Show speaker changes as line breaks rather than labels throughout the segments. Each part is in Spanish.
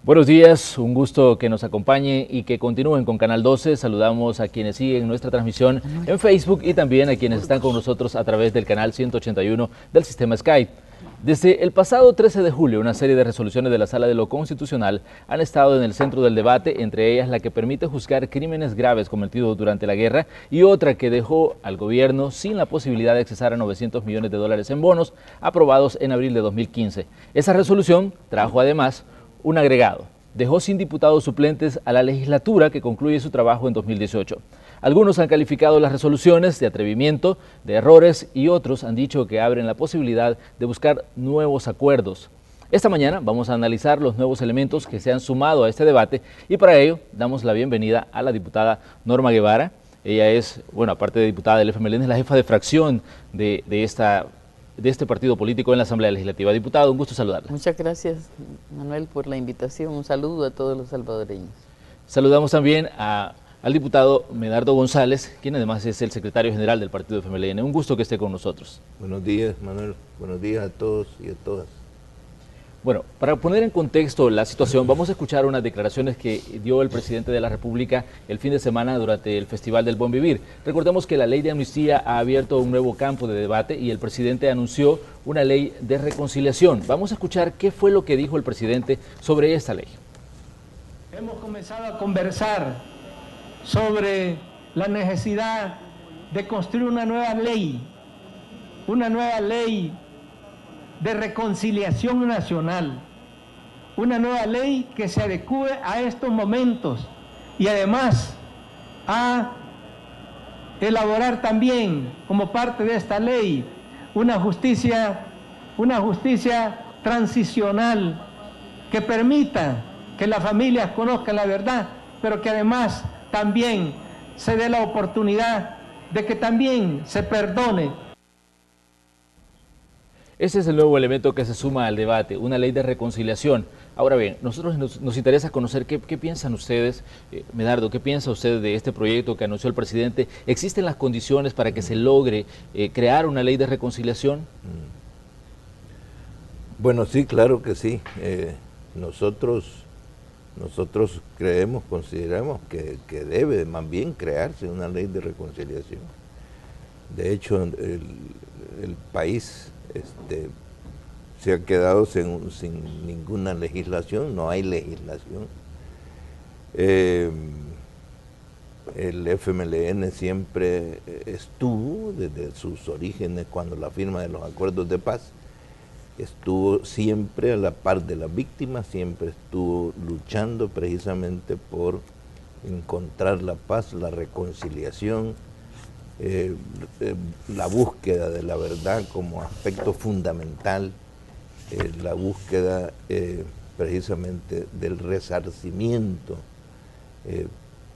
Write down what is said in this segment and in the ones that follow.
Buenos días, un gusto que nos acompañe y que continúen con Canal 12. Saludamos a quienes siguen nuestra transmisión en Facebook y también a quienes están con nosotros a través del canal 181 del sistema Skype. Desde el pasado 13 de julio, una serie de resoluciones de la Sala de lo Constitucional han estado en el centro del debate, entre ellas la que permite juzgar crímenes graves cometidos durante la guerra y otra que dejó al gobierno sin la posibilidad de accesar a 900 millones de dólares en bonos aprobados en abril de 2015. Esa resolución trajo además un agregado. Dejó sin diputados suplentes a la legislatura que concluye su trabajo en 2018. Algunos han calificado las resoluciones de atrevimiento, de errores y otros han dicho que abren la posibilidad de buscar nuevos acuerdos. Esta mañana vamos a analizar los nuevos elementos que se han sumado a este debate y para ello damos la bienvenida a la diputada Norma Guevara. Ella es, bueno, aparte de diputada del FMLN, es la jefa de fracción de este partido político en la Asamblea Legislativa. Diputado, un gusto saludarla.
Muchas gracias, Manuel, por la invitación. Un saludo a todos los salvadoreños.
Saludamos también al diputado Medardo González, quien además es el secretario general del partido FMLN. Un gusto que esté con nosotros.
Buenos días, Manuel. Buenos días a todos y a todas.
Bueno, para poner en contexto la situación, vamos a escuchar unas declaraciones que dio el presidente de la República el fin de semana durante el Festival del Buen Vivir. Recordemos que la ley de amnistía ha abierto un nuevo campo de debate y el presidente anunció una ley de reconciliación. Vamos a escuchar qué fue lo que dijo el presidente sobre esta ley.
Hemos comenzado a conversar sobre la necesidad de construir una nueva ley de reconciliación nacional, una nueva ley que se adecue a estos momentos y además a elaborar también como parte de esta ley una justicia transicional que permita que las familias conozcan la verdad, pero que además también se dé la oportunidad de que también se perdone.
Ese es el nuevo elemento que se suma al debate, una ley de reconciliación. Ahora bien, nosotros nos interesa conocer qué piensan ustedes, Medardo, qué piensa usted de este proyecto que anunció el presidente. ¿Existen las condiciones para que se logre crear una ley de reconciliación?
Bueno, sí, claro que sí. Nosotros creemos, consideramos que debe más bien crearse una ley de reconciliación. De hecho, el país se ha quedado sin ninguna legislación, no hay legislación. El FMLN siempre estuvo, desde sus orígenes, cuando la firma de los acuerdos de paz, estuvo siempre a la par de las víctimas, siempre estuvo luchando precisamente por encontrar la paz, la reconciliación, la búsqueda de la verdad como aspecto fundamental, la búsqueda precisamente del resarcimiento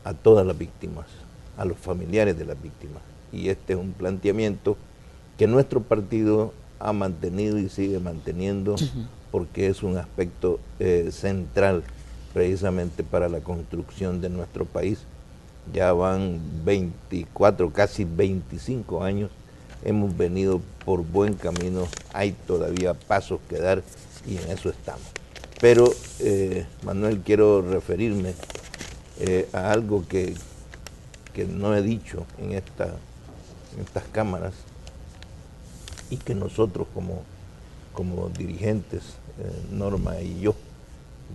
a todas las víctimas, a los familiares de las víctimas. Y este es un planteamiento que nuestro partido ha mantenido y sigue manteniendo porque es un aspecto central precisamente para la construcción de nuestro país. Ya van 24, casi 25 años, hemos venido por buen camino, hay todavía pasos que dar y en eso estamos. Pero, Manuel, quiero referirme a algo que no he dicho en estas cámaras y que nosotros como dirigentes, Norma y yo,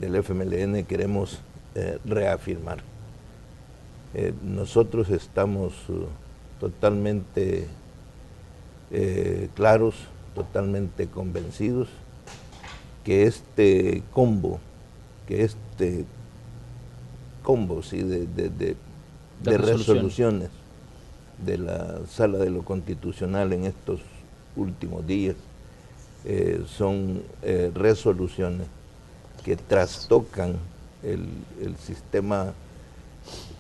del FMLN queremos reafirmar. Nosotros estamos totalmente claros, totalmente convencidos que este combo sí, de resoluciones de la Sala de lo Constitucional en estos últimos días son resoluciones que trastocan el sistema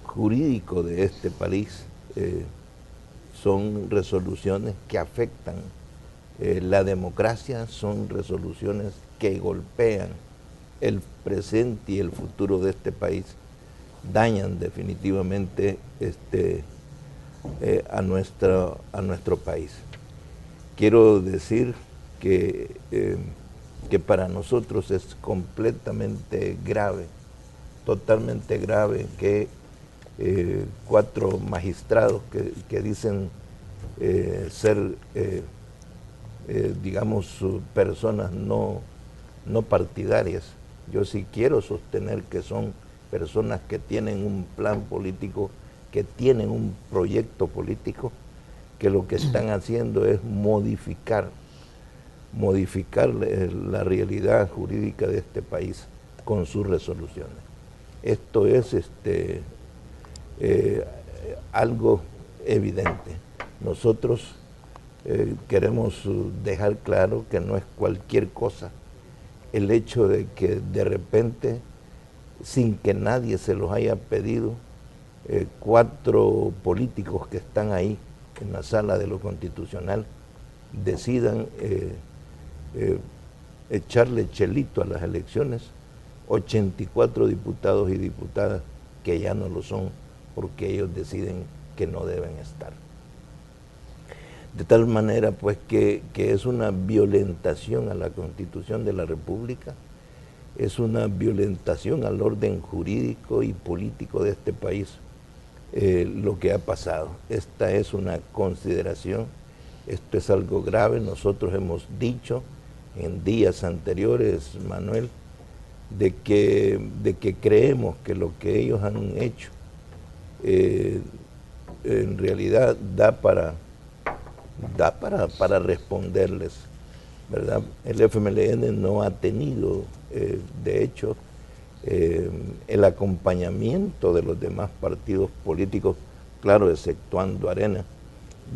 jurídico de este país, son resoluciones que afectan la democracia, son resoluciones que golpean el presente y el futuro de este país, dañan definitivamente a nuestro país. Quiero decir que que para nosotros es completamente grave, totalmente grave, que 4 magistrados que dicen ser, digamos, personas no partidarias. Yo sí quiero sostener que son personas que tienen un plan político, que tienen un proyecto político, que lo que están haciendo es modificar la realidad jurídica de este país con sus resoluciones. Esto es algo evidente. Nosotros queremos dejar claro que no es cualquier cosa el hecho de que de repente, sin que nadie se los haya pedido, 4 políticos que están ahí en la sala de lo constitucional decidan echarle chelito a las elecciones, 84 diputados y diputadas que ya no lo son porque ellos deciden que no deben estar. De tal manera pues que es una violentación a la Constitución de la República, es una violentación al orden jurídico y político de este país, lo que ha pasado. Esta es una consideración, esto es algo grave. Nosotros hemos dicho en días anteriores, Manuel, de que creemos que lo que ellos han hecho en realidad da para responderles, ¿verdad? El FMLN no ha tenido, de hecho, el acompañamiento de los demás partidos políticos, claro, exceptuando Arena,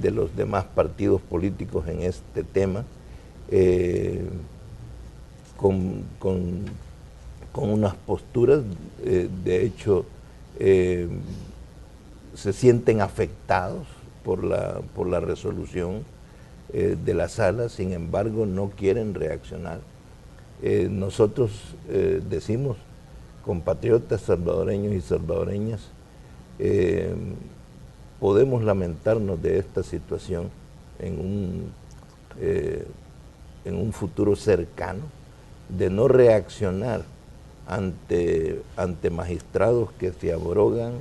de los demás partidos políticos en este tema, con unas posturas, de hecho, se sienten afectados por la resolución de la sala, sin embargo no quieren reaccionar. Nosotros decimos, compatriotas salvadoreños y salvadoreñas, podemos lamentarnos de esta situación en un futuro cercano, de no reaccionar ante magistrados que se abrogan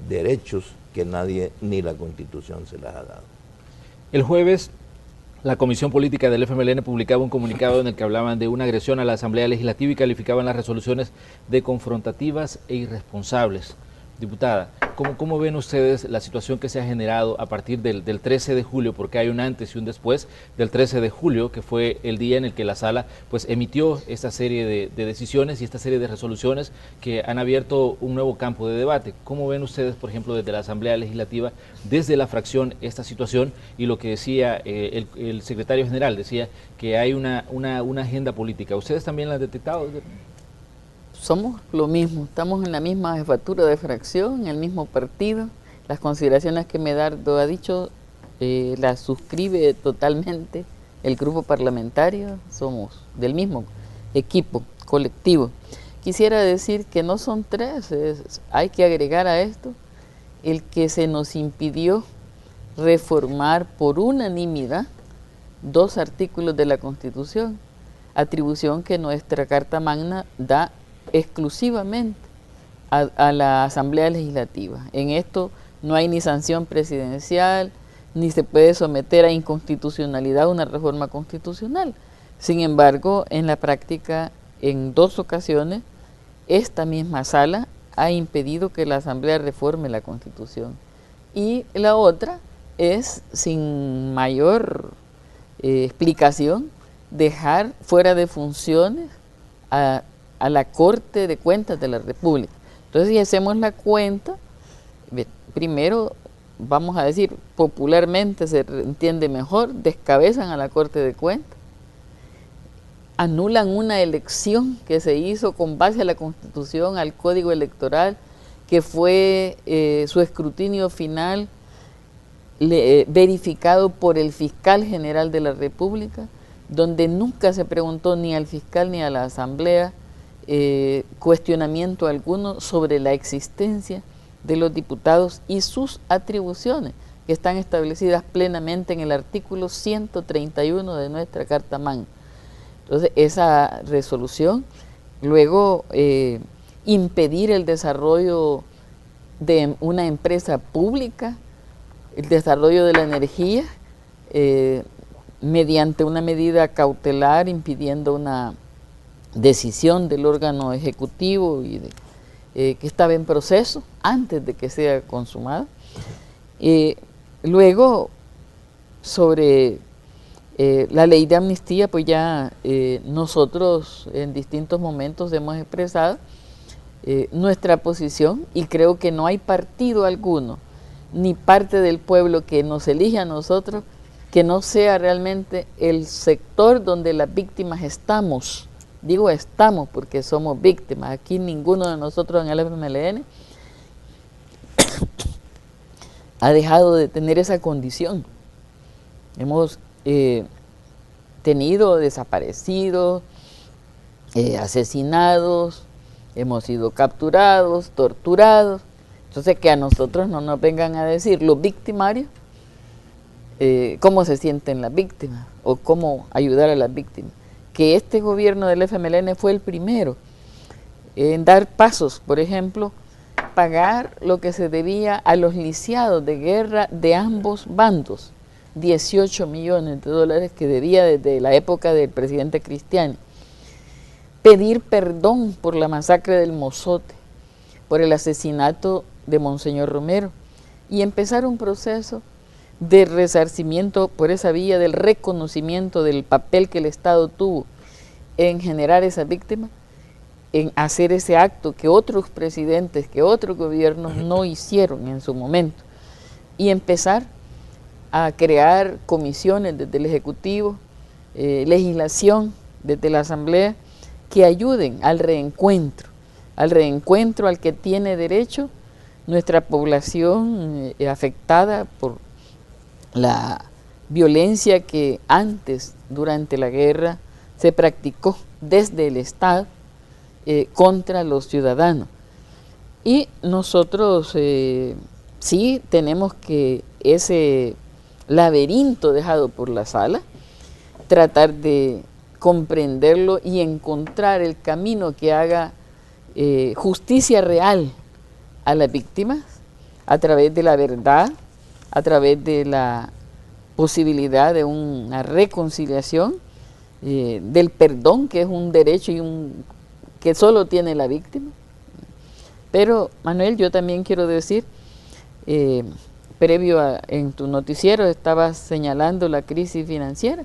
derechos que nadie ni la Constitución se las ha dado.
El jueves, la Comisión Política del FMLN publicaba un comunicado en el que hablaban de una agresión a la Asamblea Legislativa y calificaban las resoluciones de confrontativas e irresponsables. Diputada, ¿cómo ven ustedes la situación que se ha generado a partir del 13 de julio? Porque hay un antes y un después del 13 de julio, que fue el día en el que la sala pues emitió esta serie de decisiones y esta serie de resoluciones que han abierto un nuevo campo de debate. ¿Cómo ven ustedes, por ejemplo, desde la Asamblea Legislativa, desde la fracción, esta situación? Y lo que decía el secretario general, decía que hay una agenda política. ¿Ustedes también la han detectado?
Somos lo mismo, estamos en la misma jefatura de fracción, en el mismo partido. Las consideraciones que Medardo ha dicho las suscribe totalmente el grupo parlamentario, somos del mismo equipo, colectivo. Quisiera decir que no son 3, hay que agregar a esto el que se nos impidió reformar por unanimidad 2 artículos de la Constitución, atribución que nuestra Carta Magna da exclusivamente a la Asamblea Legislativa. En esto no hay ni sanción presidencial, ni se puede someter a inconstitucionalidad una reforma constitucional. Sin embargo, en la práctica, en 2 ocasiones, esta misma sala ha impedido que la Asamblea reforme la Constitución. Y la otra es, sin mayor explicación, dejar fuera de funciones a la Corte de Cuentas de la República. Entonces, si hacemos la cuenta, primero, vamos a decir, popularmente se entiende mejor, descabezan a la Corte de Cuentas, anulan una elección que se hizo con base a la Constitución, al Código Electoral, que fue su escrutinio final verificado por el Fiscal General de la República, donde nunca se preguntó ni al fiscal ni a la Asamblea cuestionamiento alguno sobre la existencia de los diputados y sus atribuciones, que están establecidas plenamente en el artículo 131 de nuestra Carta Magna. Entonces, esa resolución, luego impedir el desarrollo de una empresa pública, el desarrollo de la energía, mediante una medida cautelar impidiendo una decisión del órgano ejecutivo y que estaba en proceso antes de que sea consumada. Luego, sobre la ley de amnistía, pues ya nosotros en distintos momentos hemos expresado nuestra posición, y creo que no hay partido alguno ni parte del pueblo que nos elige a nosotros que no sea realmente el sector donde las víctimas estamos. Digo estamos porque somos víctimas. Aquí ninguno de nosotros en el FMLN ha dejado de tener esa condición. Hemos tenido desaparecidos, asesinados, hemos sido capturados, torturados. Entonces, que a nosotros no nos vengan a decir los victimarios cómo se sienten las víctimas o cómo ayudar a las víctimas. Que este gobierno del FMLN fue el primero en dar pasos, por ejemplo, pagar lo que se debía a los lisiados de guerra de ambos bandos, 18 millones de dólares que debía desde la época del presidente Cristiani. Pedir perdón por la masacre del Mozote, por el asesinato de Monseñor Romero, y empezar un proceso de resarcimiento por esa vía del reconocimiento del papel que el Estado tuvo en generar esas víctimas, en hacer ese acto que otros presidentes, que otros gobiernos no hicieron en su momento, y empezar a crear comisiones desde el Ejecutivo, legislación desde la Asamblea, que ayuden al reencuentro al que tiene derecho nuestra población afectada por la violencia que antes, durante la guerra, se practicó desde el Estado contra los ciudadanos. Y nosotros sí tenemos que ese laberinto dejado por la sala, tratar de comprenderlo y encontrar el camino que haga justicia real a las víctimas a través de la verdad, a través de la posibilidad de una reconciliación, del perdón, que es un derecho que solo tiene la víctima. Pero, Manuel, yo también quiero decir, en tu noticiero estabas señalando la crisis financiera,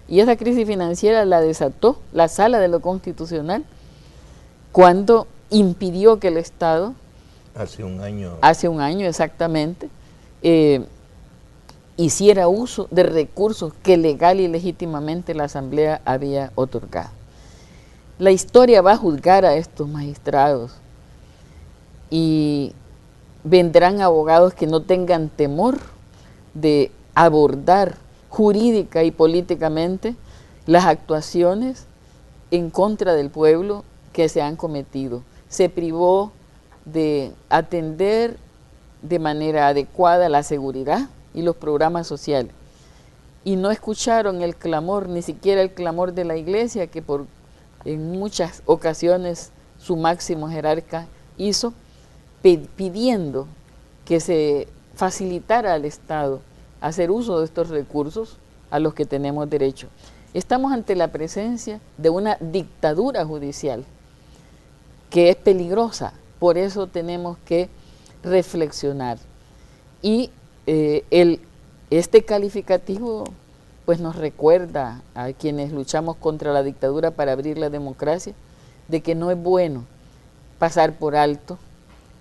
y esa crisis financiera la desató la Sala de lo Constitucional cuando impidió que el Estado, hace un año exactamente, hiciera uso de recursos que legal y legítimamente la Asamblea había otorgado. La historia va a juzgar a estos magistrados y vendrán abogados que no tengan temor de abordar jurídica y políticamente las actuaciones en contra del pueblo que se han cometido. Se privó de atender de manera adecuada la seguridad y los programas sociales, y no escucharon el clamor, ni siquiera el clamor de la Iglesia, que en muchas ocasiones su máximo jerarca hizo, pidiendo que se facilitara al Estado hacer uso de estos recursos a los que tenemos derecho. Estamos ante la presencia de una dictadura judicial que es peligrosa, por eso tenemos que reflexionar. Y este calificativo pues nos recuerda a quienes luchamos contra la dictadura para abrir la democracia, de que no es bueno pasar por alto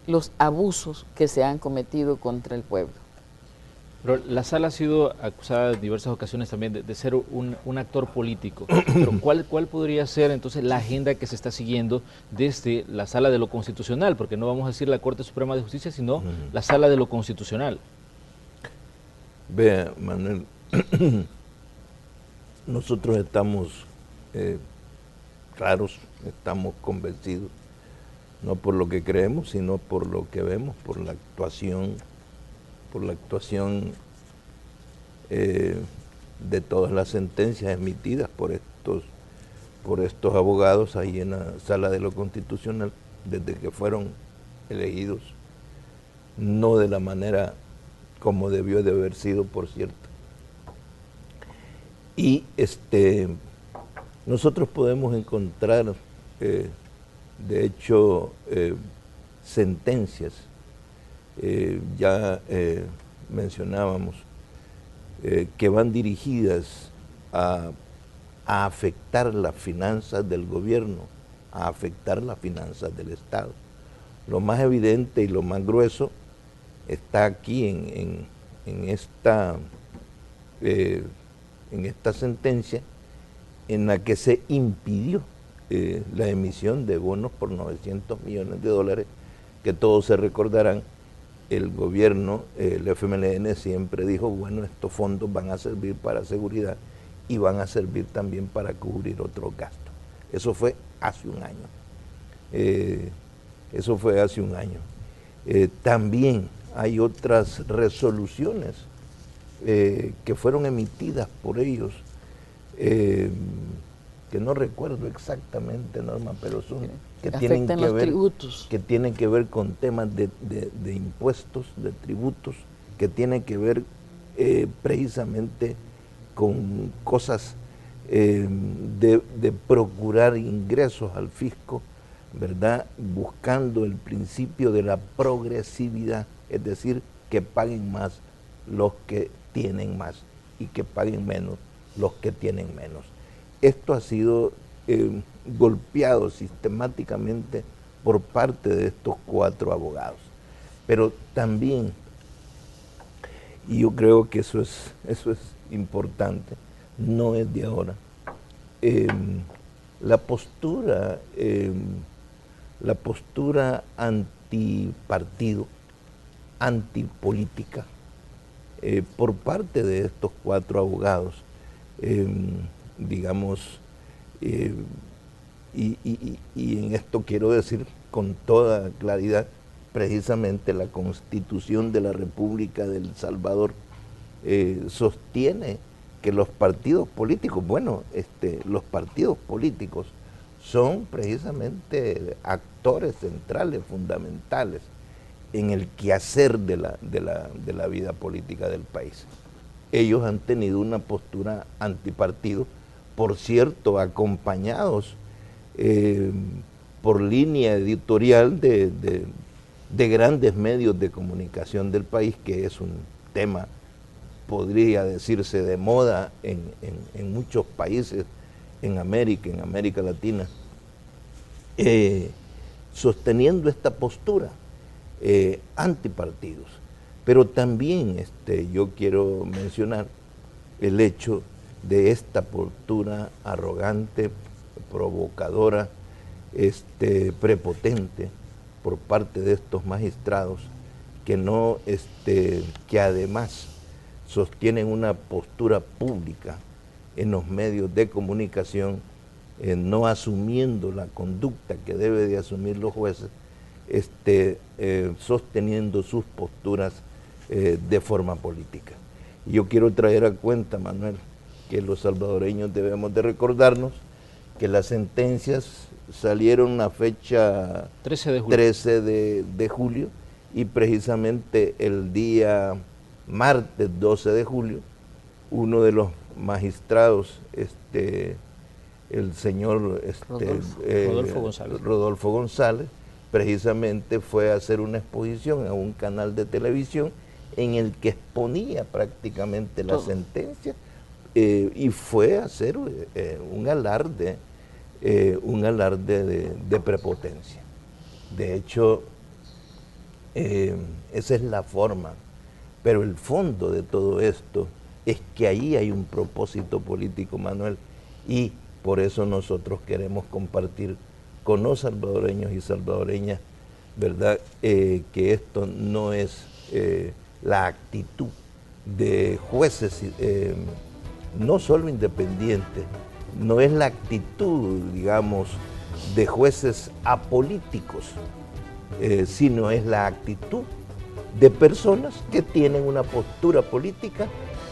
los abusos que se han cometido contra el pueblo.
Pero la sala ha sido acusada en diversas ocasiones también de ser un actor político. Pero ¿cuál podría ser entonces la agenda que se está siguiendo desde la Sala de lo Constitucional? Porque no vamos a decir la Corte Suprema de Justicia, sino la Sala de lo Constitucional.
Vea, Manuel, nosotros estamos claros, estamos convencidos, no por lo que creemos, sino por lo que vemos, por la actuación de todas las sentencias emitidas por estos por estos abogados ahí en la Sala de lo Constitucional, desde que fueron elegidos, no de la manera como debió de haber sido, por cierto. Y nosotros podemos encontrar, de hecho, sentencias, ya mencionábamos, que van dirigidas a afectar las finanzas del gobierno, a afectar las finanzas del Estado. Lo más evidente y lo más grueso está aquí en esta sentencia, en la que se impidió la emisión de bonos por 900 millones de dólares, que todos se recordarán. El gobierno, el FMLN siempre dijo, bueno, estos fondos van a servir para seguridad y van a servir también para cubrir otros gastos. Eso fue hace un año. También hay otras resoluciones que fueron emitidas por ellos, que no recuerdo exactamente, Norma, pero son que tienen que ver, tributos, que tienen que ver con temas de impuestos, de tributos, que tienen que ver precisamente con cosas de procurar ingresos al fisco, ¿verdad? Buscando el principio de la progresividad, es decir, que paguen más los que tienen más y que paguen menos los que tienen menos. Esto ha sido golpeado sistemáticamente por parte de estos 4 abogados. Pero también, y yo creo que eso es importante, no es de ahora, la postura antipartido, antipolítica, por parte de estos 4 abogados, digamos, y en esto quiero decir con toda claridad, precisamente la Constitución de la República de El Salvador sostiene que los partidos políticos, los partidos políticos son precisamente actores centrales, fundamentales en el quehacer de la vida política del país. Ellos han tenido una postura antipartido, por cierto, acompañados por línea editorial de grandes medios de comunicación del país, que es un tema, podría decirse, de moda en muchos países en América Latina, sosteniendo esta postura antipartidos. Pero también yo quiero mencionar el hecho de esta postura arrogante, provocadora, prepotente por parte de estos magistrados que además sostienen una postura pública en los medios de comunicación, no asumiendo la conducta que debe de asumir los jueces, sosteniendo sus posturas de forma política. Y yo quiero traer a cuenta, Manuel, que los salvadoreños debemos de recordarnos que las sentencias salieron a fecha 13 de julio, y precisamente el día martes 12 de julio, uno de los magistrados, el señor Rodolfo González, precisamente fue a hacer una exposición a un canal de televisión en el que exponía prácticamente la sentencia, y fue a hacer un alarde de prepotencia. De hecho, esa es la forma, pero el fondo de todo esto es que ahí hay un propósito político, Manuel, y por eso nosotros queremos compartir con los salvadoreños y salvadoreñas, ¿verdad?, que esto no es la actitud de jueces, no solo independientes, no es la actitud, digamos, de jueces apolíticos, sino es la actitud de personas que tienen una postura política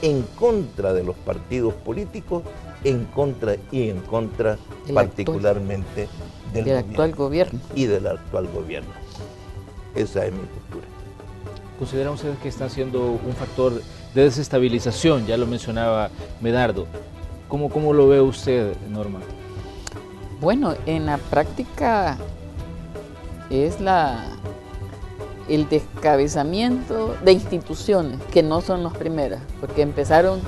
en contra de los partidos políticos, en contra particularmente del
actual gobierno.
Y del actual gobierno. Esa es mi postura.
¿Consideran ustedes que está siendo un factor de desestabilización? Ya lo mencionaba Medardo. ¿Cómo lo ve usted, Norma?
Bueno, en la práctica es el descabezamiento de instituciones que no son las primeras, porque empezaron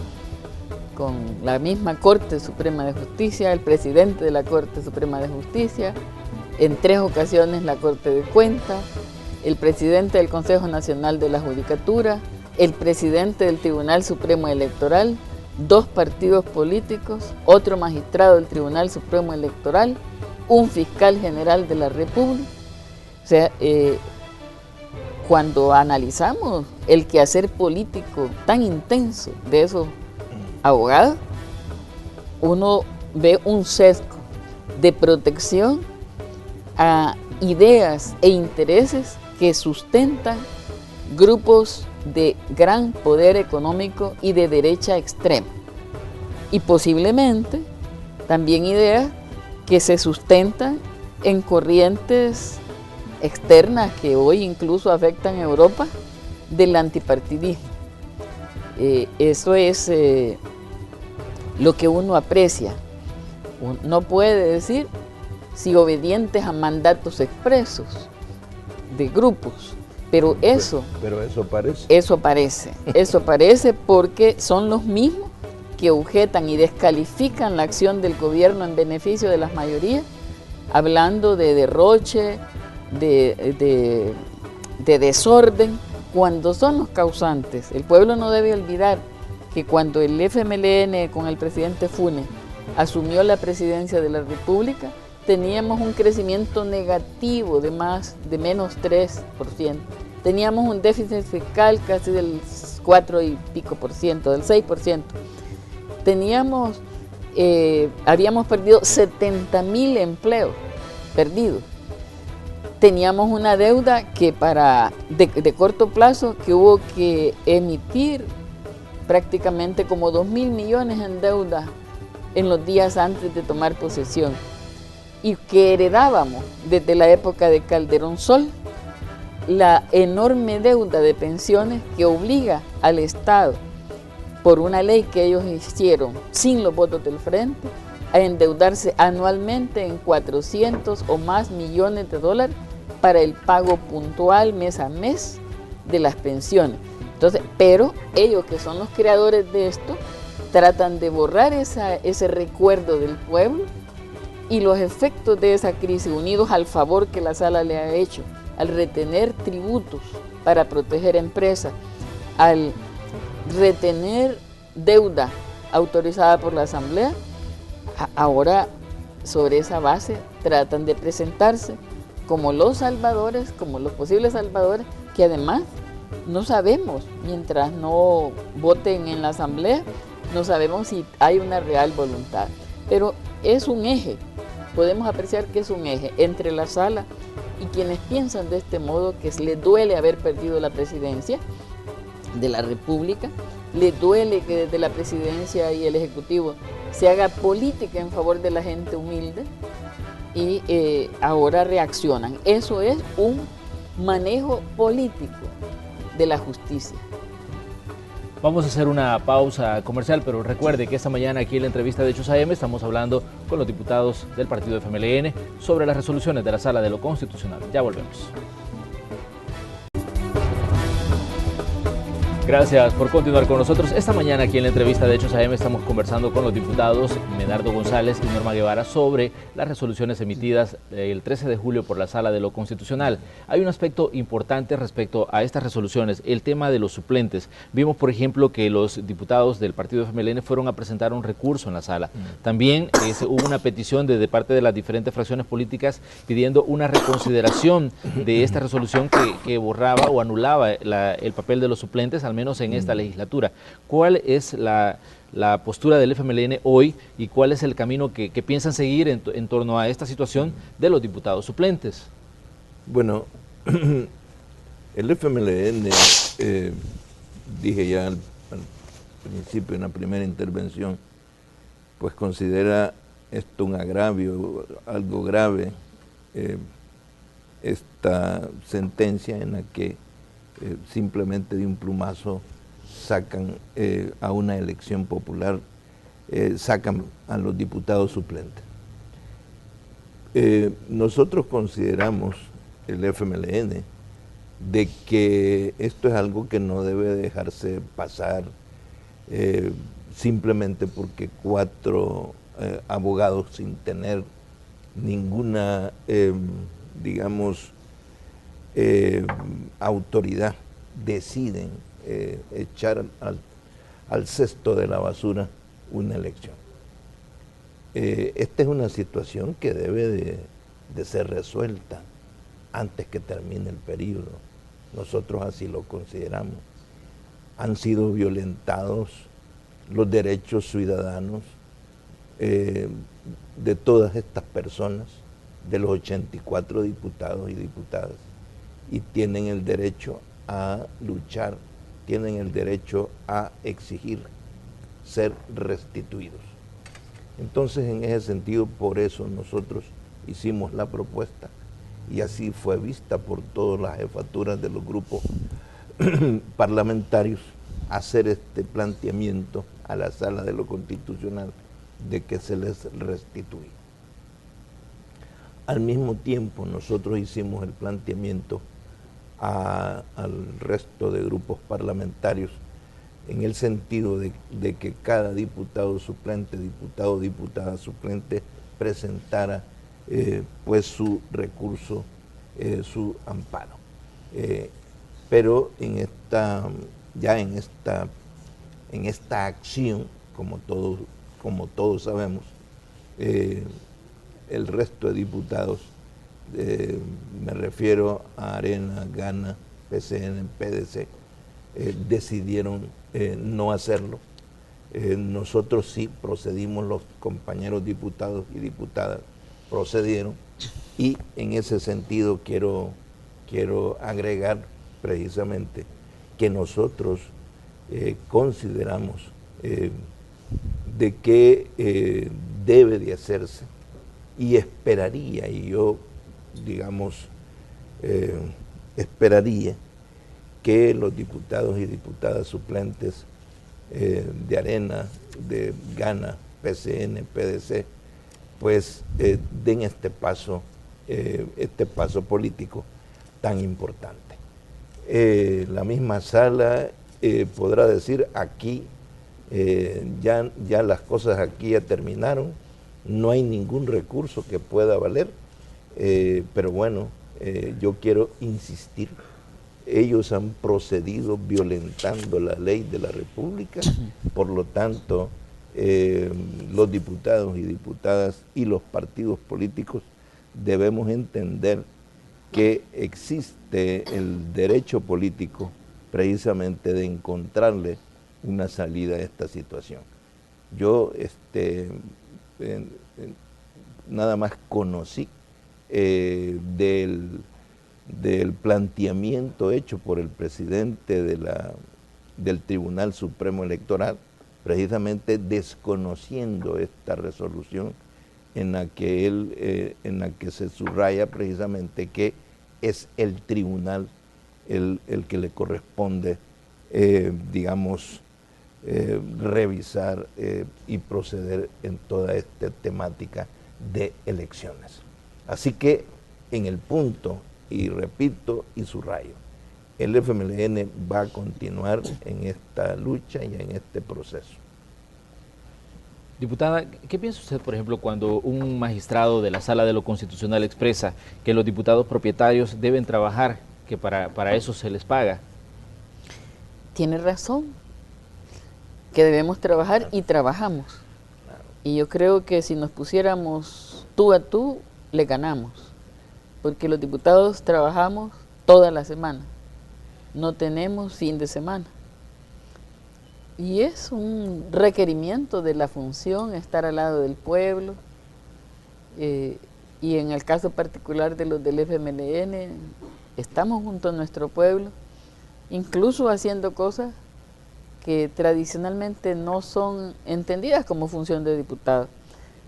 con la misma Corte Suprema de Justicia, el presidente de la Corte Suprema de Justicia, en 3 ocasiones la Corte de Cuentas, el presidente del Consejo Nacional de la Judicatura, el presidente del Tribunal Supremo Electoral, 2 partidos políticos, otro magistrado del Tribunal Supremo Electoral, un fiscal general de la República. O sea, cuando analizamos el quehacer político tan intenso de esos abogados, uno ve un sesgo de protección a ideas e intereses que sustentan grupos de gran poder económico y de derecha extrema. Y posiblemente también ideas que se sustentan en corrientes externas que hoy incluso afectan a Europa del antipartidismo. Eso es lo que uno aprecia. No puede decir si obedientes a mandatos expresos de grupos, pero eso
parece.
Eso parece porque son los mismos que objetan y descalifican la acción del gobierno en beneficio de las mayorías, hablando de derroche, de desorden, cuando son los causantes. El pueblo no debe olvidar que cuando el FMLN con el presidente Funes asumió la presidencia de la República, teníamos un crecimiento negativo de menos 3%. Teníamos un déficit fiscal casi del 4 y pico por ciento, del 6%. Habíamos perdido 70.000 empleos perdidos. Teníamos una deuda que de corto plazo que hubo que emitir prácticamente como 2.000 millones en deuda en los días antes de tomar posesión, y que heredábamos desde la época de Calderón Sol la enorme deuda de pensiones que obliga al Estado, por una ley que ellos hicieron sin los votos del Frente, a endeudarse anualmente en 400 o más millones de dólares para el pago puntual mes a mes de las pensiones. Entonces, pero ellos, que son los creadores de esto, tratan de borrar ese recuerdo del pueblo, y los efectos de esa crisis, unidos al favor que la Sala le ha hecho al retener tributos para proteger empresas, al retener deuda autorizada por la Asamblea, ahora sobre esa base tratan de presentarse como los salvadores, como los posibles salvadores, que además no sabemos, mientras no voten en la Asamblea, no sabemos si hay una real voluntad. Pero es un eje, podemos apreciar que es un eje entre la Sala y quienes piensan de este modo, que les duele haber perdido la presidencia de la República, les duele que desde la presidencia y el Ejecutivo se haga política en favor de la gente humilde, y ahora reaccionan. Eso es un manejo político de la justicia.
Vamos a hacer una pausa comercial, pero recuerde que esta mañana aquí en la entrevista de Hechos AM estamos hablando con los diputados del partido FMLN sobre las resoluciones de la Sala de lo Constitucional. Ya volvemos. Gracias por continuar con nosotros. Esta mañana aquí en la entrevista de Hechos AM estamos conversando con los diputados Medardo González y Norma Guevara sobre las resoluciones emitidas el 13 de julio por la Sala de lo Constitucional. Hay un aspecto importante respecto a estas resoluciones, el tema de los suplentes. Vimos, por ejemplo, que los diputados del partido FMLN fueron a presentar un recurso en la Sala. También hubo una petición de parte de las diferentes fracciones políticas pidiendo una reconsideración de esta resolución que borraba o anulaba el papel de los suplentes, al menos en esta legislatura. ¿Cuál es la postura del FMLN hoy y cuál es el camino que piensan seguir en torno a esta situación de los diputados suplentes?
Bueno, el FMLN, dije ya al principio, en la primera intervención, pues considera esto un agravio, algo grave, esta sentencia en la que simplemente de un plumazo sacan a una elección popular, sacan a los diputados suplentes. Nosotros consideramos, el FMLN, de que esto es algo que no debe dejarse pasar simplemente porque 4 abogados sin tener ninguna, digamos, autoridad deciden echar al cesto de la basura una elección. Esta es una situación que debe de ser resuelta antes que termine el periodo. Nosotros así lo consideramos. Han sido violentados los derechos ciudadanos de todas estas personas, de los 84 diputados y diputadas, y tienen el derecho a luchar, tienen el derecho a exigir ser restituidos. Entonces, en ese sentido, por eso nosotros hicimos la propuesta y así fue vista por todas las jefaturas de los grupos parlamentarios, hacer este planteamiento a la Sala de lo Constitucional de que se les restituya. Al mismo tiempo, nosotros hicimos el planteamiento al resto de grupos parlamentarios en el sentido de que cada diputado suplente, diputado o diputada suplente presentara pues su recurso, su amparo. Pero en esta acción, como todos sabemos, el resto de diputados, me refiero a Arena, Gana, PCN, PDC, decidieron no hacerlo. Nosotros sí procedimos, los compañeros diputados y diputadas procedieron, y en ese sentido quiero agregar precisamente que nosotros consideramos de que debe de hacerse, y esperaría, y yo, digamos, esperaría que los diputados y diputadas suplentes de Arena, de Gana, PCN, PDC, pues den este paso político tan importante. La misma sala podrá decir, aquí ya las cosas aquí ya terminaron, no hay ningún recurso que pueda valer, pero bueno, yo quiero insistir, ellos han procedido violentando la ley de la República, por lo tanto, los diputados y diputadas y los partidos políticos debemos entender que existe el derecho político precisamente de encontrarle una salida a esta situación. Yo nada más conocí del planteamiento hecho por el presidente del Tribunal Supremo Electoral, precisamente desconociendo esta resolución en la que se subraya precisamente que es el tribunal el que le corresponde, digamos, revisar y proceder en toda esta temática de elecciones. Así que en el punto, y repito y subrayo, el FMLN va a continuar en esta lucha y en este proceso.
Diputada, ¿qué piensa usted, por ejemplo, cuando un magistrado de la Sala de lo Constitucional expresa que los diputados propietarios deben trabajar, que para eso se les paga?
Tiene razón, que debemos trabajar y trabajamos. Y yo creo que si nos pusiéramos tú a tú, le ganamos. Porque los diputados trabajamos toda la semana, no tenemos fin de semana. Y es un requerimiento de la función estar al lado del pueblo. Y en el caso particular de los del FMLN, estamos junto a nuestro pueblo, incluso haciendo cosas que tradicionalmente no son entendidas como función de diputado,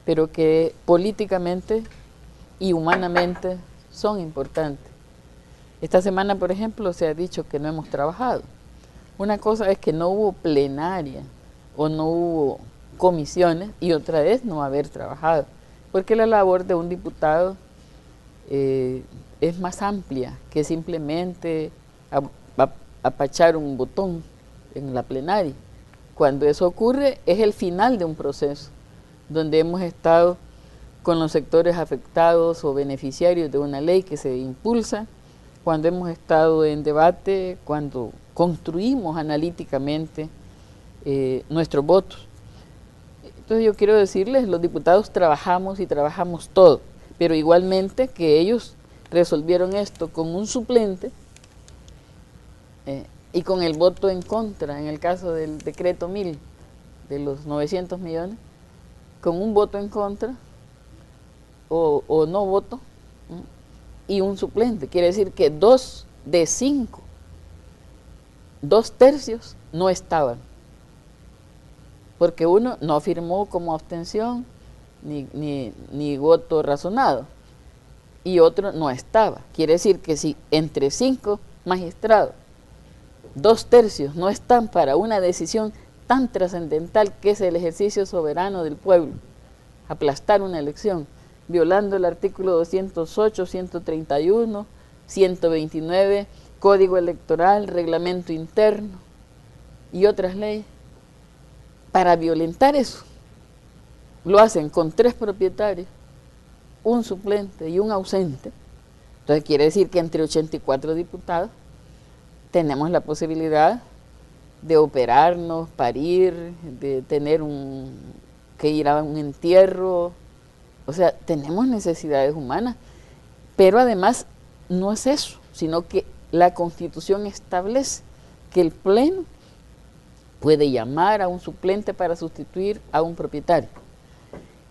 pero que políticamente y humanamente son importantes. Esta semana, por ejemplo, se ha dicho que no hemos trabajado. Una cosa es que no hubo plenaria o no hubo comisiones y otra es no haber trabajado, porque la labor de un diputado es más amplia que simplemente apachar un botón en la plenaria. Cuando eso ocurre es el final de un proceso donde hemos estado con los sectores afectados o beneficiarios de una ley que se impulsa, cuando hemos estado en debate, cuando construimos analíticamente nuestros votos. Entonces yo quiero decirles, los diputados trabajamos y trabajamos todo, pero igualmente que ellos resolvieron esto con un suplente y con el voto en contra, en el caso del decreto 1000 de los 900 millones, con un voto en contra o no voto y un suplente. Quiere decir que 2 de 5, 2/3 no estaban, porque uno no firmó como abstención ni voto razonado y otro no estaba. Quiere decir que si entre 5 magistrados 2/3 no están para una decisión tan trascendental que es el ejercicio soberano del pueblo, aplastar una elección, violando el artículo 208, 131, 129, Código Electoral, Reglamento Interno y otras leyes, para violentar eso, lo hacen con 3 propietarios, un suplente y un ausente. Entonces quiere decir que entre 84 diputados tenemos la posibilidad de operarnos, parir, de tener que ir a un entierro. O sea, tenemos necesidades humanas, pero además no es eso, sino que la Constitución establece que el Pleno puede llamar a un suplente para sustituir a un propietario.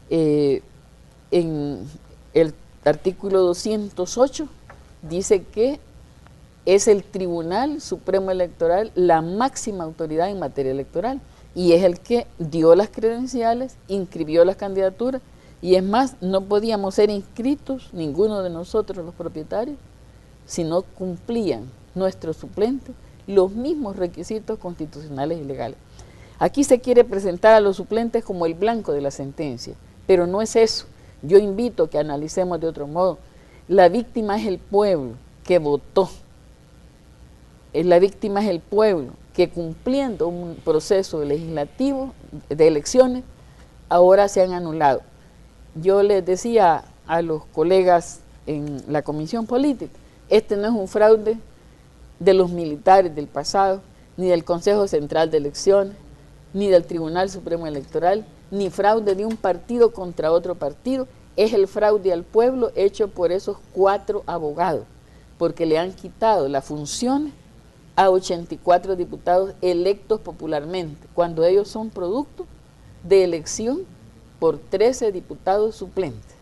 En el artículo 208 dice que es el Tribunal Supremo Electoral la máxima autoridad en materia electoral y es el que dio las credenciales, inscribió las candidaturas y es más, no podíamos ser inscritos, ninguno de nosotros los propietarios, si no cumplían nuestros suplentes los mismos requisitos constitucionales y legales. Aquí se quiere presentar a los suplentes como el blanco de la sentencia, pero no es eso. Yo invito a que analicemos de otro modo. La víctima es el pueblo que votó. La víctima es el pueblo que, cumpliendo un proceso legislativo de elecciones, ahora se han anulado. Yo les decía a los colegas en la Comisión Política, este no es un fraude de los militares del pasado, ni del Consejo Central de Elecciones, ni del Tribunal Supremo Electoral, ni fraude de un partido contra otro partido, es el fraude al pueblo hecho por esos 4 abogados, porque le han quitado las funciones a 84 diputados electos popularmente, cuando ellos son producto de elección por 13 diputados suplentes.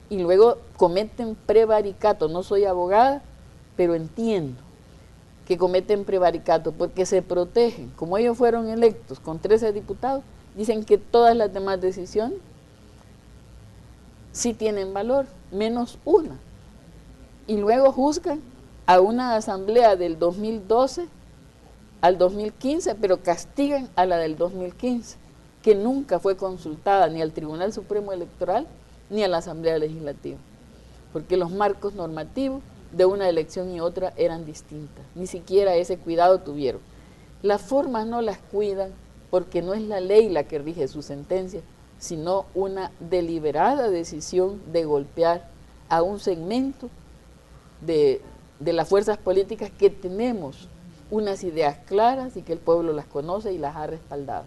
Y luego cometen prevaricato. No soy abogada, pero entiendo que cometen prevaricato porque se protegen. Como ellos fueron electos con 13 diputados, dicen que todas las demás decisiones sí tienen valor, menos una. Y luego juzgan a una asamblea del 2012 al 2015, pero castigan a la del 2015, que nunca fue consultada ni al Tribunal Supremo Electoral ni a la Asamblea Legislativa, porque los marcos normativos de una elección y otra eran distintas, ni siquiera ese cuidado tuvieron. Las formas no las cuidan porque no es la ley la que rige su sentencia, sino una deliberada decisión de golpear a un segmento de las fuerzas políticas que tenemos unas ideas claras y que el pueblo las conoce y las ha respaldado.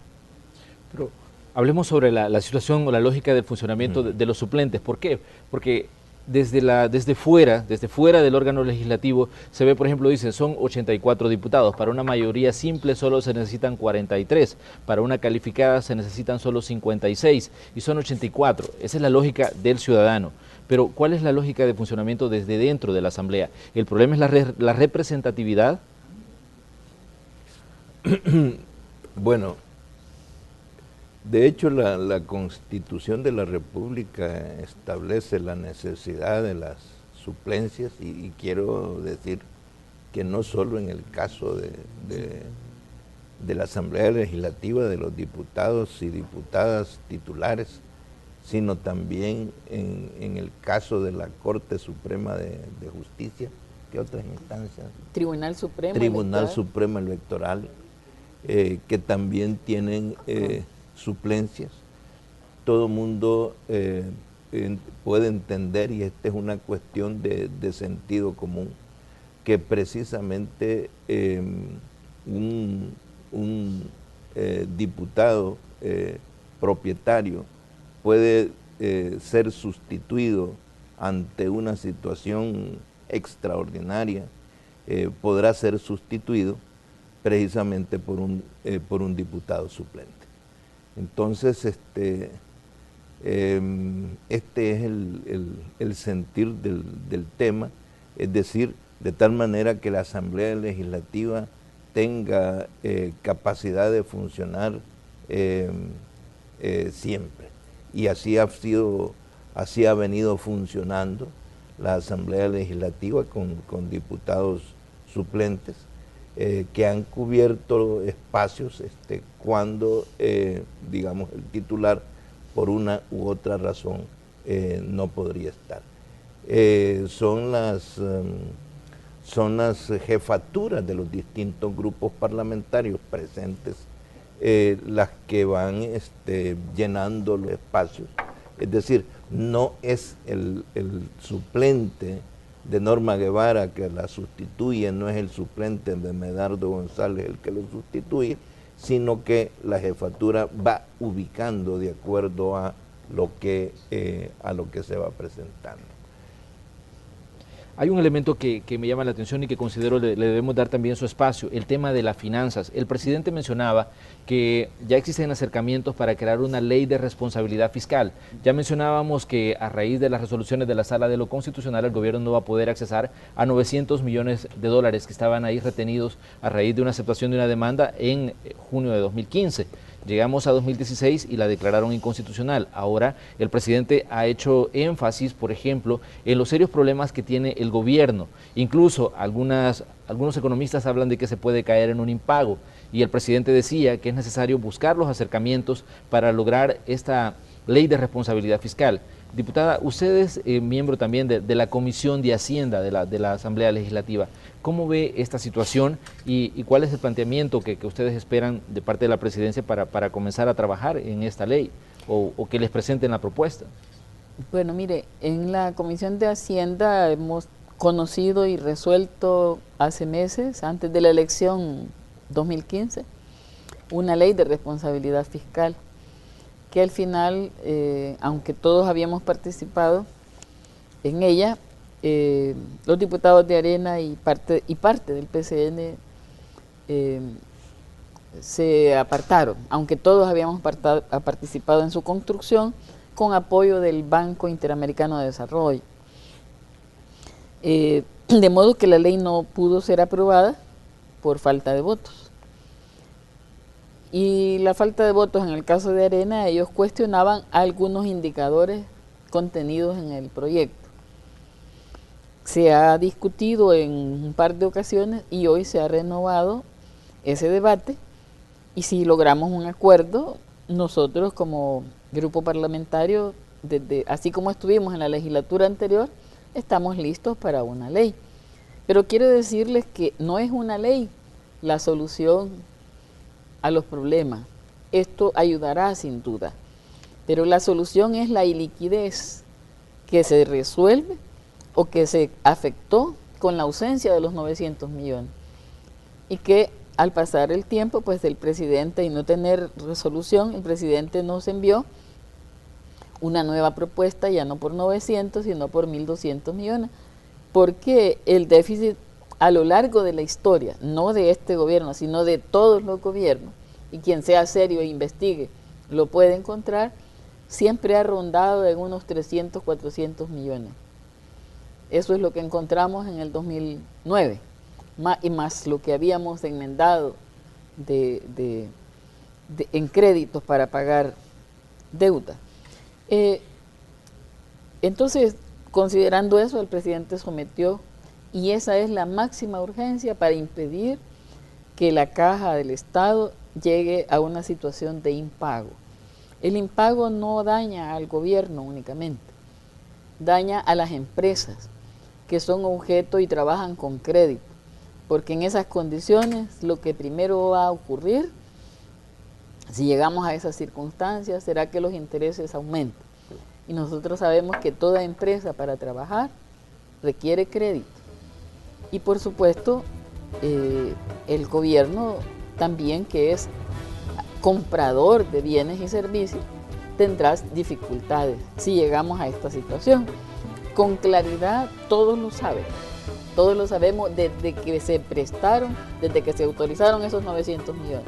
Pero hablemos sobre la situación o la lógica del funcionamiento de los suplentes. ¿Por qué? Porque desde fuera del órgano legislativo se ve, por ejemplo, dicen son 84 diputados, para una mayoría simple solo se necesitan 43, para una calificada se necesitan solo 56 y son 84. Esa es la lógica del ciudadano. Pero ¿cuál es la lógica de funcionamiento desde dentro de la Asamblea? ¿El problema es la representatividad?
Bueno, de hecho la Constitución de la República establece la necesidad de las suplencias y quiero decir que no solo en el caso de la Asamblea Legislativa, de los diputados y diputadas titulares, sino también en el caso de la Corte Suprema de Justicia. ¿Qué otras instancias?
Tribunal Supremo
Tribunal
Electoral.
Supremo Electoral, que también tienen suplencias. Todo mundo puede entender, y esta es una cuestión de sentido común, que precisamente un diputado propietario puede ser sustituido ante una situación extraordinaria, podrá ser sustituido precisamente por un diputado suplente. Entonces, este es el sentir del tema, es decir, de tal manera que la Asamblea Legislativa tenga capacidad de funcionar siempre. Y así ha venido funcionando la Asamblea Legislativa con diputados suplentes que han cubierto espacios cuando, digamos, el titular por una u otra razón no podría estar. Son las jefaturas de los distintos grupos parlamentarios presentes las que van llenando los espacios. Es decir, no es el suplente de Norma Guevara que la sustituye, no es el suplente de Medardo González el que lo sustituye, sino que la jefatura va ubicando de acuerdo a lo que se va presentando.
Hay un elemento que me llama la atención y que considero le debemos dar también su espacio, el tema de las finanzas. El presidente mencionaba que ya existen acercamientos para crear una ley de responsabilidad fiscal. Ya mencionábamos que a raíz de las resoluciones de la Sala de lo Constitucional el gobierno no va a poder accesar a 900 millones de dólares que estaban ahí retenidos a raíz de una aceptación de una demanda en junio de 2015. Llegamos a 2016 y la declararon inconstitucional. Ahora el presidente ha hecho énfasis, por ejemplo, en los serios problemas que tiene el gobierno. Incluso algunos economistas hablan de que se puede caer en un impago y el presidente decía que es necesario buscar los acercamientos para lograr esta ley de responsabilidad fiscal. Diputada, usted es miembro también de la Comisión de Hacienda de la Asamblea Legislativa. ¿Cómo ve esta situación y cuál es el planteamiento que ustedes esperan de parte de la presidencia para comenzar a trabajar en esta ley o que les presenten la propuesta?
Bueno, mire, en la Comisión de Hacienda hemos conocido y resuelto hace meses, antes de la elección 2015, una ley de responsabilidad fiscal, que al final, aunque todos habíamos participado en ella, los diputados de Arena y parte del PCN se apartaron, aunque todos habíamos participado en su construcción con apoyo del Banco Interamericano de Desarrollo. De modo que la ley no pudo ser aprobada por falta de votos. Y la falta de votos en el caso de Arena, ellos cuestionaban algunos indicadores contenidos en el proyecto. Se ha discutido en un par de ocasiones y hoy se ha renovado ese debate, y si logramos un acuerdo, nosotros como grupo parlamentario, así como estuvimos en la legislatura anterior, estamos listos para una ley. Pero quiero decirles que no es una ley la solución a los problemas. Esto ayudará sin duda, pero la solución es la iliquidez que se resuelve o que se afectó con la ausencia de los 900 millones y que al pasar el tiempo pues del presidente y no tener resolución, el presidente nos envió una nueva propuesta ya no por 900 sino por 1.200 millones, porque el déficit a lo largo de la historia, no de este gobierno, sino de todos los gobiernos, y quien sea serio e investigue lo puede encontrar, siempre ha rondado en unos 300, 400 millones. Eso es lo que encontramos en el 2009, y más lo que habíamos enmendado de en créditos para pagar deuda. Entonces, considerando eso, el presidente sometió, y esa es la máxima urgencia para impedir que la caja del Estado llegue a una situación de impago. El impago no daña al gobierno únicamente, daña a las empresas que son objeto y trabajan con crédito, porque en esas condiciones lo que primero va a ocurrir, si llegamos a esas circunstancias, será que los intereses aumenten. Y nosotros sabemos que toda empresa para trabajar requiere crédito. Y por supuesto, el gobierno también, que es comprador de bienes y servicios, tendrá dificultades si llegamos a esta situación. Con claridad todos lo saben. Todos lo sabemos desde que se prestaron, desde que se autorizaron esos 900 millones.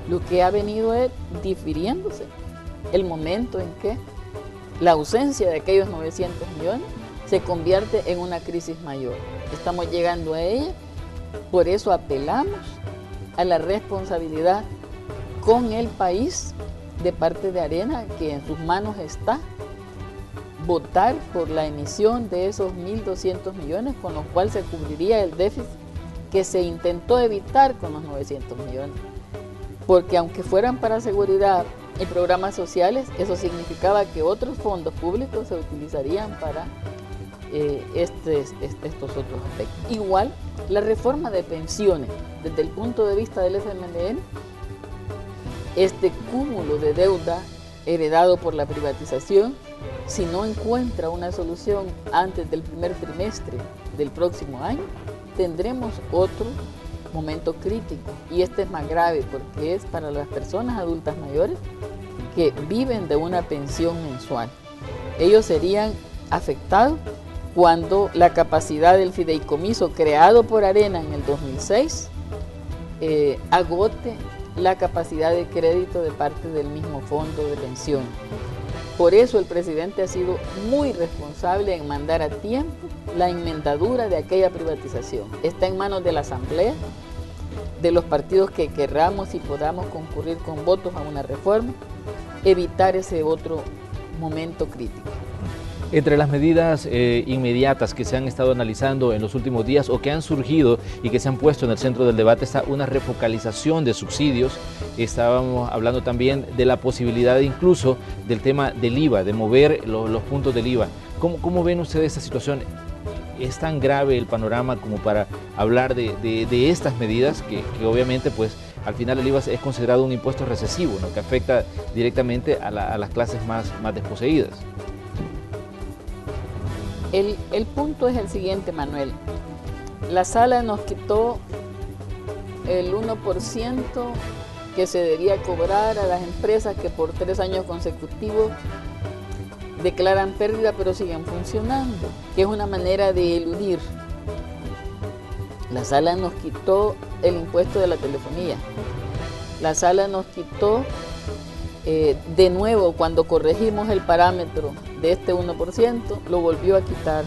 Lo que ha venido es difiriéndose el momento en que la ausencia de aquellos 900 millones se convierte en una crisis mayor. Estamos llegando a ella, por eso apelamos a la responsabilidad con el país de parte de Arena, que en sus manos está votar por la emisión de esos 1.200 millones, con lo cual se cubriría el déficit que se intentó evitar con los 900 millones. Porque aunque fueran para seguridad y programas sociales, eso significaba que otros fondos públicos se utilizarían para estos otros aspectos. Igual, la reforma de pensiones, desde el punto de vista del FMLN, este cúmulo de deuda heredado por la privatización, si no encuentra una solución antes del primer trimestre del próximo año, tendremos otro momento crítico. Y este es más grave porque es para las personas adultas mayores que viven de una pensión mensual. Ellos serían afectados cuando la capacidad del fideicomiso creado por Arena en el 2006 agote la capacidad de crédito de parte del mismo fondo de pensión. Por eso el presidente ha sido muy responsable en mandar a tiempo la enmendadura de aquella privatización. Está en manos de la Asamblea, de los partidos que querramos y podamos concurrir con votos a una reforma, evitar ese otro momento crítico.
Entre las medidas inmediatas que se han estado analizando en los últimos días o que han surgido y que se han puesto en el centro del debate está una refocalización de subsidios. Estábamos hablando también de la posibilidad incluso del tema del IVA, de mover los puntos del IVA. ¿Cómo ven ustedes esta situación? ¿Es tan grave el panorama como para hablar de estas medidas que obviamente pues al final el IVA es considerado un impuesto recesivo, ¿no?, que afecta directamente a las clases más desposeídas?
El punto es el siguiente, Manuel. La sala nos quitó el 1% que se debía cobrar a las empresas que por 3 años consecutivos declaran pérdida pero siguen funcionando, que es una manera de eludir. La sala nos quitó el impuesto de la telefonía. La sala nos quitó de nuevo, cuando corregimos el parámetro de este 1%, lo volvió a quitar.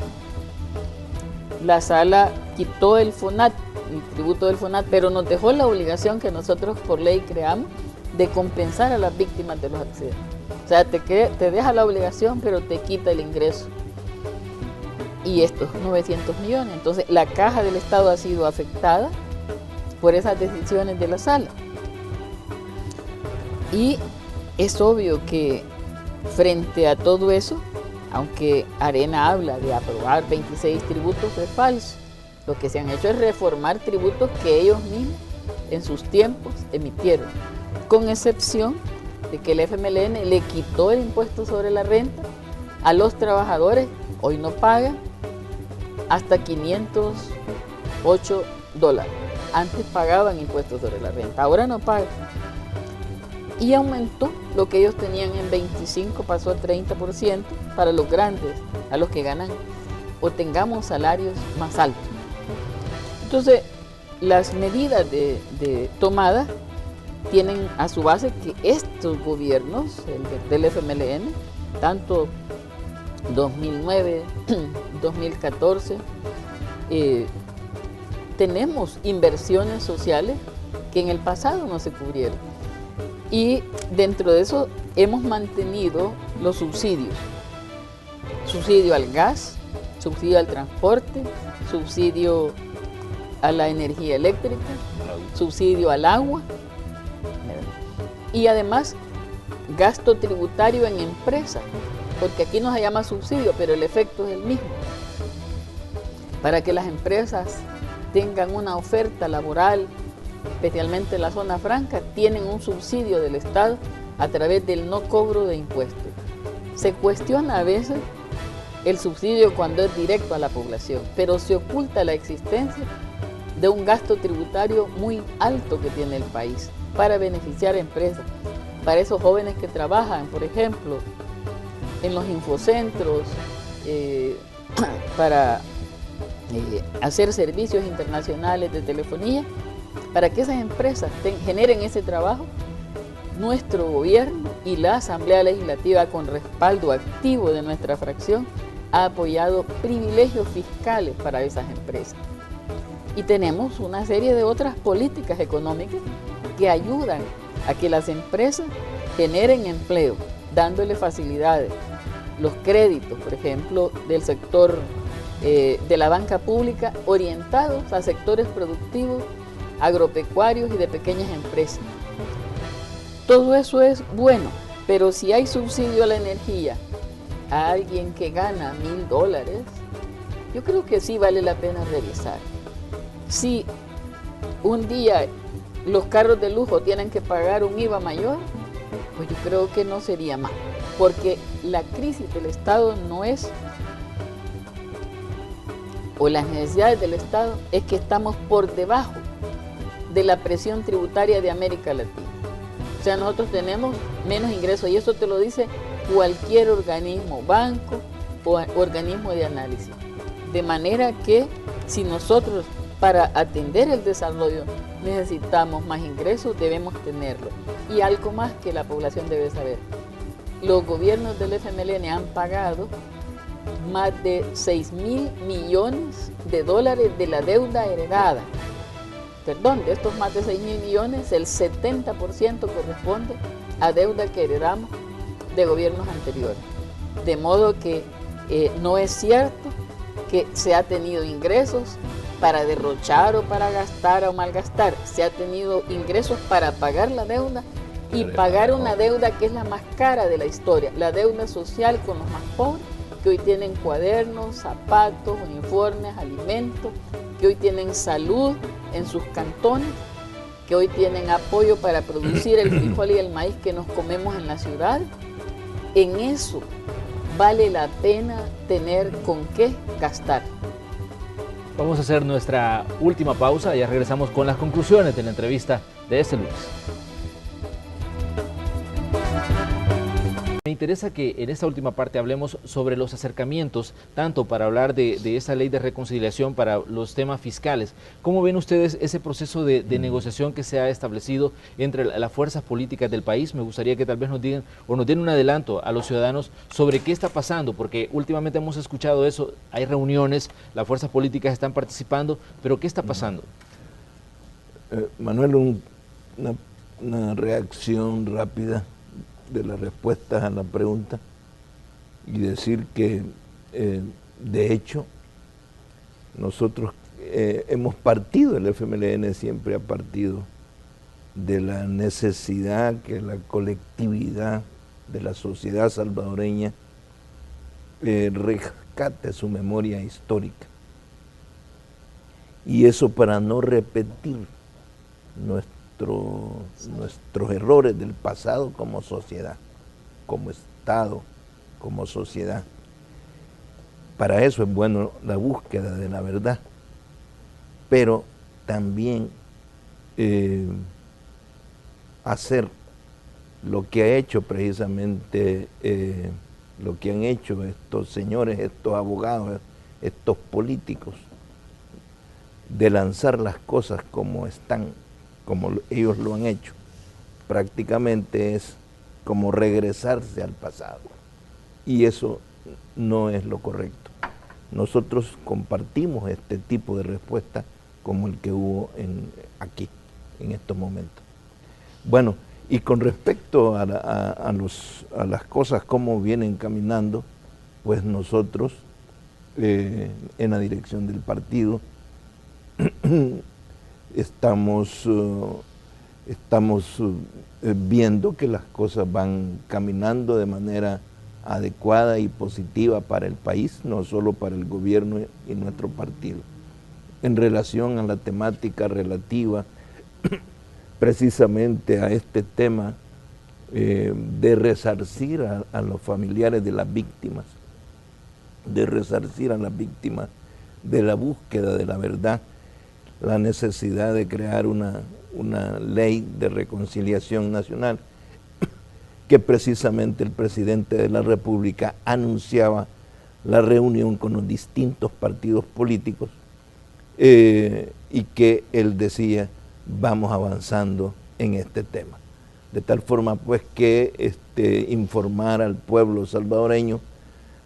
La sala quitó el FONAT, el tributo del FONAT, pero nos dejó la obligación que nosotros por ley creamos de compensar a las víctimas de los accidentes. O sea, te deja la obligación, pero te quita el ingreso. Y estos 900 millones. Entonces, la caja del Estado ha sido afectada por esas decisiones de la sala. Y es obvio que frente a todo eso, aunque Arena habla de aprobar 26 tributos, es falso. Lo que se han hecho es reformar tributos que ellos mismos en sus tiempos emitieron, con excepción de que el FMLN le quitó el impuesto sobre la renta a los trabajadores. Hoy no pagan hasta $508. Antes pagaban impuestos sobre la renta, ahora no pagan. Y aumentó lo que ellos tenían en 25, pasó a 30% para los grandes, a los que ganan o tengamos salarios más altos. Entonces, las medidas tomadas tienen a su base que estos gobiernos, el del FMLN, tanto 2009, 2014, tenemos inversiones sociales que en el pasado no se cubrieron. Y dentro de eso hemos mantenido los subsidios. Subsidio al gas, subsidio al transporte, subsidio a la energía eléctrica, subsidio al agua y además gasto tributario en empresas, porque aquí no se llama subsidio, pero el efecto es el mismo. Para que las empresas tengan una oferta laboral, especialmente en la zona franca, tienen un subsidio del Estado a través del no cobro de impuestos. Se cuestiona a veces el subsidio cuando es directo a la población, pero se oculta la existencia de un gasto tributario muy alto que tiene el país para beneficiar a empresas, para esos jóvenes que trabajan, por ejemplo, en los infocentros, para hacer servicios internacionales de telefonía, para que esas empresas generen ese trabajo. Nuestro gobierno y la Asamblea Legislativa, con respaldo activo de nuestra fracción, ha apoyado privilegios fiscales para esas empresas. Y tenemos una serie de otras políticas económicas que ayudan a que las empresas generen empleo, dándole facilidades. Los créditos, por ejemplo, del sector de la banca pública, orientados a sectores productivos, agropecuarios y de pequeñas empresas. Todo eso es bueno, pero si hay subsidio a la energía a alguien que gana $1000, yo creo que sí vale la pena revisar. Si un día los carros de lujo tienen que pagar un IVA mayor, pues yo creo que no sería mal, porque la crisis del Estado no es, o las necesidades del Estado, es que estamos por debajo de la presión tributaria de América Latina. O sea, nosotros tenemos menos ingresos y eso te lo dice cualquier organismo, banco o organismo de análisis. De manera que si nosotros para atender el desarrollo necesitamos más ingresos, debemos tenerlo. Y algo más que la población debe saber. Los gobiernos del FMLN han pagado más de $6.000 millones de la deuda heredada. Perdón, de estos más de 6.000 millones, el 70% corresponde a deuda que heredamos de gobiernos anteriores. De modo que no es cierto que se ha tenido ingresos para derrochar o para gastar o malgastar. Se ha tenido ingresos para pagar la deuda y pagar una deuda que es la más cara de la historia, la deuda social con los más pobres, que hoy tienen cuadernos, zapatos, uniformes, alimentos, que hoy tienen salud en sus cantones, que hoy tienen apoyo para producir el frijol y el maíz que nos comemos en la ciudad. En eso vale la pena tener con qué gastar.
Vamos a hacer nuestra última pausa y ya regresamos con las conclusiones de la entrevista de este lunes. Me interesa que en esta última parte hablemos sobre los acercamientos, tanto para hablar de esa ley de reconciliación para los temas fiscales. ¿Cómo ven ustedes ese proceso de negociación que se ha establecido entre las fuerzas políticas del país? Me gustaría que tal vez nos digan o nos den un adelanto a los ciudadanos sobre qué está pasando, porque últimamente hemos escuchado eso, hay reuniones, las fuerzas políticas están participando, pero ¿qué está pasando?
Manuel, una reacción rápida de las respuestas a la pregunta y decir que de hecho nosotros hemos partido, el FMLN siempre ha partido de la necesidad que la colectividad de la sociedad salvadoreña rescate su memoria histórica, y eso para no repetir nuestros errores del pasado como sociedad, como Estado, como sociedad. Para eso es bueno la búsqueda de la verdad, pero también hacer lo que ha hecho precisamente, lo que han hecho estos señores, estos abogados, estos políticos, de lanzar las cosas como están, como ellos lo han hecho. Prácticamente es como regresarse al pasado, y eso no es lo correcto. Nosotros compartimos este tipo de respuesta como el que hubo aquí, en estos momentos. Bueno, Y con respecto a las cosas como vienen caminando, pues nosotros en la dirección del partido estamos viendo que las cosas van caminando de manera adecuada y positiva para el país, no solo para el gobierno y nuestro partido. En relación a la temática relativa precisamente a este tema de resarcir a los familiares de las víctimas, de resarcir a las víctimas de la búsqueda de la verdad, la necesidad de crear una ley de reconciliación nacional, que precisamente el presidente de la República anunciaba la reunión con los distintos partidos políticos y que él decía, vamos avanzando en este tema. De tal forma pues que informar al pueblo salvadoreño,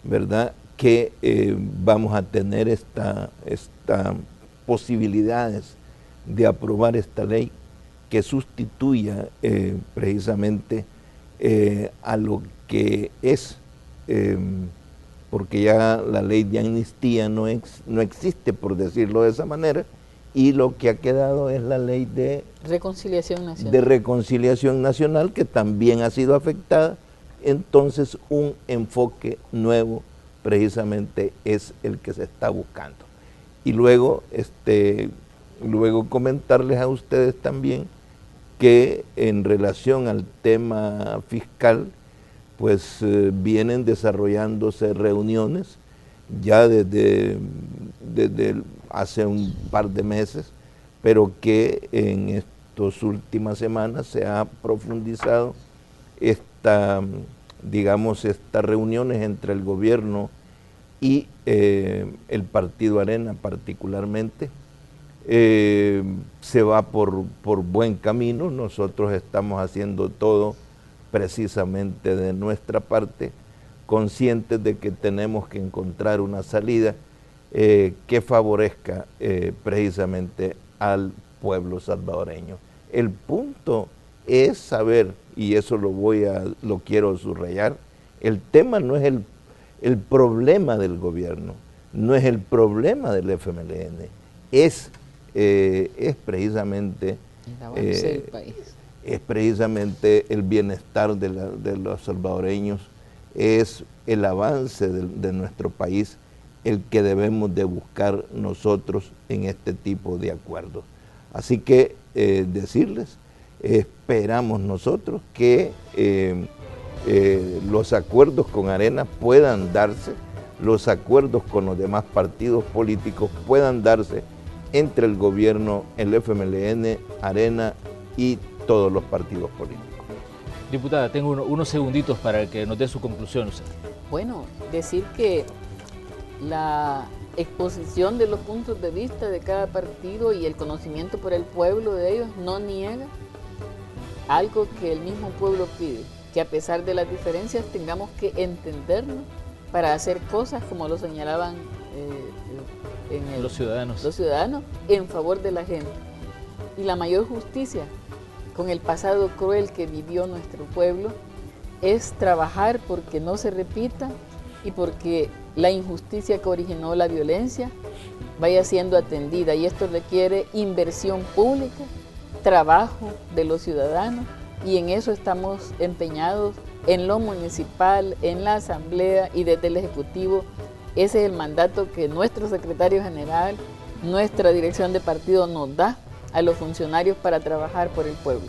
¿verdad?, que vamos a tener esta posibilidades de aprobar esta ley que sustituya precisamente a lo que es, porque ya la ley de amnistía no existe, por decirlo de esa manera, y lo que ha quedado es la ley de
reconciliación nacional.
Que también ha sido afectada. Entonces un enfoque nuevo precisamente es el que se está buscando. Y luego, luego comentarles a ustedes también que en relación al tema fiscal, pues vienen desarrollándose reuniones ya desde hace un par de meses, pero que en estas últimas semanas se ha profundizado estas reuniones entre el gobierno y el partido Arena particularmente. Se va por buen camino. Nosotros estamos haciendo todo precisamente de nuestra parte, conscientes de que tenemos que encontrar una salida que favorezca precisamente al pueblo salvadoreño. El punto es saber, y eso lo quiero subrayar, el tema no es el problema del gobierno, no es el problema del FMLN, es precisamente
el avance del país.
Es precisamente el bienestar de los salvadoreños, es el avance de nuestro país el que debemos de buscar nosotros en este tipo de acuerdos. Así que decirles, esperamos nosotros que los acuerdos con Arena puedan darse, los acuerdos con los demás partidos políticos puedan darse entre el gobierno, el FMLN, Arena y todos los partidos políticos.
Diputada, tengo unos segunditos para que nos dé su conclusión.
Bueno, decir que la exposición de los puntos de vista de cada partido y el conocimiento por el pueblo de ellos no niega algo que el mismo pueblo pide, que a pesar de las diferencias tengamos que entendernos para hacer cosas como lo señalaban los ciudadanos en favor de la gente. Y la mayor justicia con el pasado cruel que vivió nuestro pueblo es trabajar porque no se repita y porque la injusticia que originó la violencia vaya siendo atendida, y esto requiere inversión pública, trabajo de los ciudadanos, y en eso estamos empeñados en lo municipal, en la asamblea y desde el Ejecutivo. Ese es el mandato que nuestro secretario general, nuestra dirección de partido nos da a los funcionarios para trabajar por el pueblo.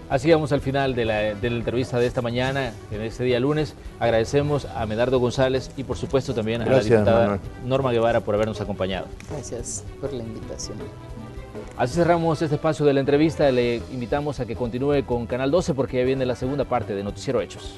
Así vamos al final de la entrevista de esta mañana, en este día lunes. Agradecemos a Medardo González y por supuesto también a la diputada Norma Guevara por habernos acompañado.
Gracias por la invitación.
Así cerramos este espacio de la entrevista. Le invitamos a que continúe con Canal 12 porque ya viene la segunda parte de Noticiero Hechos.